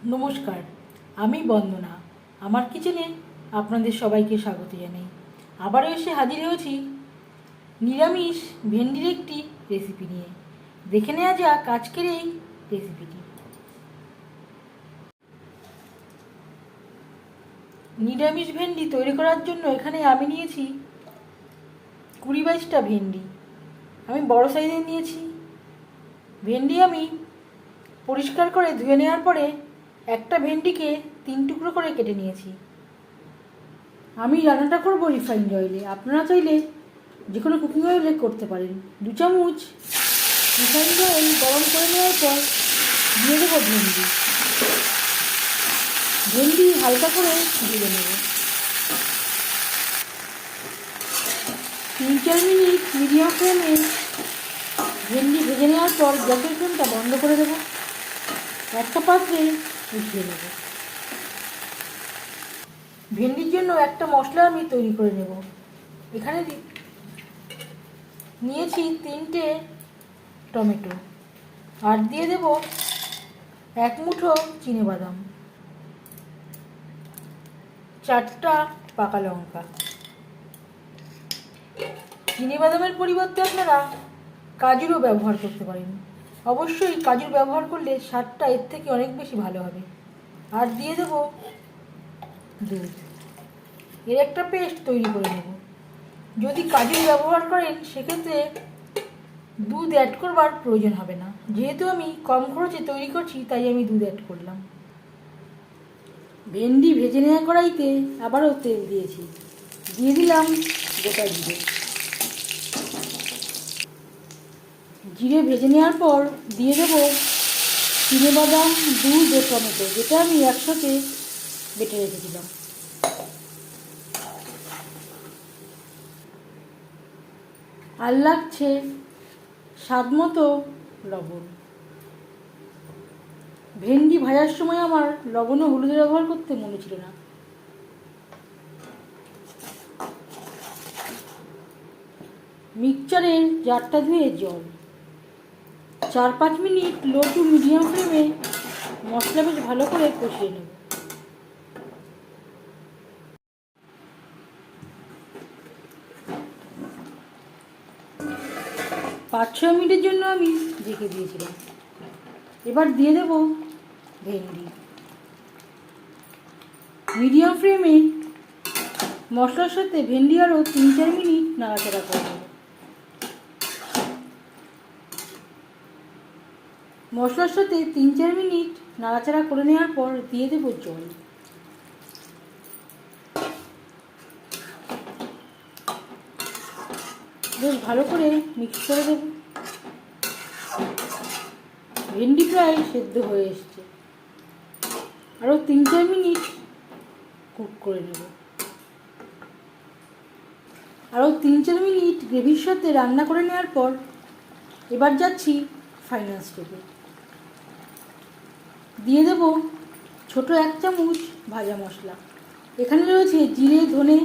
নমস্কার, আমি বন্দনা। আমার কিচেনে আপনাদের সবাইকে স্বাগত জানাই। আবারও এসে হাজির হয়েছি নিরামিষ ভেন্ডির একটি রেসিপি নিয়ে। দেখে নেওয়া যাক আজকের এই রেসিপিটি। নিরামিষ ভেন্ডি তৈরি করার জন্য এখানে আমি নিয়েছি 20-22টা ভেন্ডি। আমি বড় সাইজের নিয়েছি। ভেন্ডি আমি পরিষ্কার করে ধুয়ে নেওয়ার পরে একটা ভেন্ডিকে 3 টুকরো করে কেটে নিয়েছি। আমি রান্নাটা করবো রিফাইন্ড অয়েলে, আপনারা চাইলে যে কোনো কুকিং অয়েলে করতে পারেন। 2 চামচ রিফাইন্ড অয়েল গরম করে নেওয়ার পর দিয়ে দেবো ভেন্ডি। ভেন্ডি হালকা করে ভেজে নেব। 3-4 মিনিট মিডিয়াম ফ্লেমে ভেন্ডি ভেজে নেওয়ার পর গ্যাসের ফ্লেমটা বন্ধ করে দেবো। একটা পাত্রে উঠিয়ে নেব। ভেন্ডির জন্য একটা মশলা আমি তৈরি করে নেব। এখানে নিয়েছি 3টে টমেটো, আর দিয়ে দেব 1 মুঠো চিনেবাদাম, 4টা পাকা লঙ্কা। চিনেবাদামের পরিবর্তে আপনারা কাজুরও ব্যবহার করতে পারেন। অবশ্যই কাজুর ব্যবহার করলে স্বাদটা এর থেকে অনেক বেশি ভালো হবে। আর দিয়ে দেব দুধ। এর একটা পেস্ট তৈরি করে নেব। যদি কাজুর ব্যবহার করেন সেক্ষেত্রে দুধ অ্যাড করবার প্রয়োজন হবে না। যেহেতু আমি কম খরচে তৈরি করছি তাই আমি দুধ অ্যাড করলাম। ভেন্ডি ভেজে নেওয়া কড়াইতে আবারও তেল দিয়েছি। দিয়ে দিলাম গোটা জিরে। জিরে ভেজে নেওয়ার পর দিয়ে দেবো চিনেবাদাম, দুধ ও টমেটো, যেটা আমি একসাথে বেটে রেখেছিলাম। আর লাগছে স্বাদ মতো লবণ। ভেন্ডি ভাজার সময় আমার লবণ ও হলুদ ব্যবহার করতে মনে ছিল না। মিক্সচারের জারটা ধুয়ে জল। 4-5 মিনিট লো টু মিডিয়াম ফ্লেমে মশলা বেশ ভালো করে কষিয়ে নেব। পাঁচ 6 মিনিটের জন্য আমি ঢেকে দিয়েছিলাম। এবার দিয়ে দেব ভেন্ডি। মিডিয়াম ফ্লেমে মশলার সাথে ভেন্ডি আরও 3-4 মিনিট নাড়াচাড়া করে দেব। মশলার সাথে 3-4 মিনিট নাড়াচাড়া করে নেওয়ার পর দিয়ে দেব জল। বেশ ভালো করে মিক্স করে দেব। ভেন্ডি প্রায় সেদ্ধ হয়ে এসছে। আরও 3-4 মিনিট কুক করে নেব। আরও 3-4 মিনিট গ্রেভির সাথে রান্না করে নেওয়ার পর এবার যাচ্ছি ফাইনাল স্টেপে। দিয়ে দেব ছোট 1 চামচ ভাজা মশলা। এখানে রয়েছে জিরে, ধনে,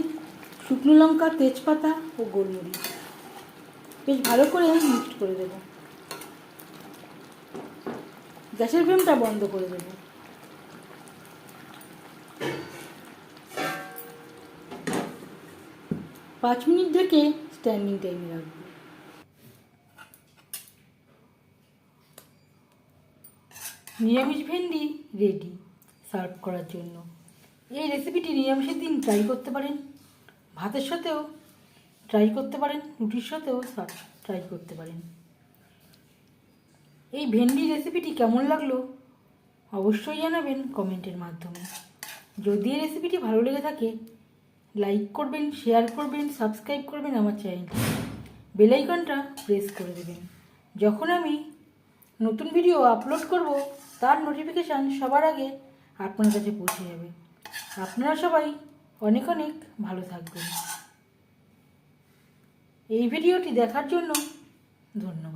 শুকনো লঙ্কা, তেজপাতা ও গোলমরিচ। বেশ ভালো করে মিক্সড করে দেব। গ্যাসের ফ্লেমটা বন্ধ করে দেব। পাঁচ মিনিট ঢেকে স্ট্যান্ডিং টাইমে রাখবো। নিরামিষ ভেন্ডি রেডি সার্ভ করার জন্য। এই রেসিপিটি নিরামিষের দিন ট্রাই করতে পারেন, ভাতের সাথেও ট্রাই করতে পারেন, রুটির সাথেও ট্রাই করতে পারেন। এই ভেন্ডি রেসিপিটি কেমন লাগলো অবশ্যই জানাবেন কমেন্টের মাধ্যমে। যদি এই রেসিপিটি ভালো লেগে থাকে লাইক করবেন, শেয়ার করবেন, সাবস্ক্রাইব করবেন আমার চ্যানেলটি, বেল আইকনটা প্রেস করে দেবেন। যখন আমি নতুন ভিডিও আপলোড করব তার নোটিফিকেশান সবার আগে আপনার কাছে পৌঁছে যাবে। আপনারা সবাই অনেক অনেক ভালো থাকবেন। এই ভিডিওটি দেখার জন্য ধন্যবাদ।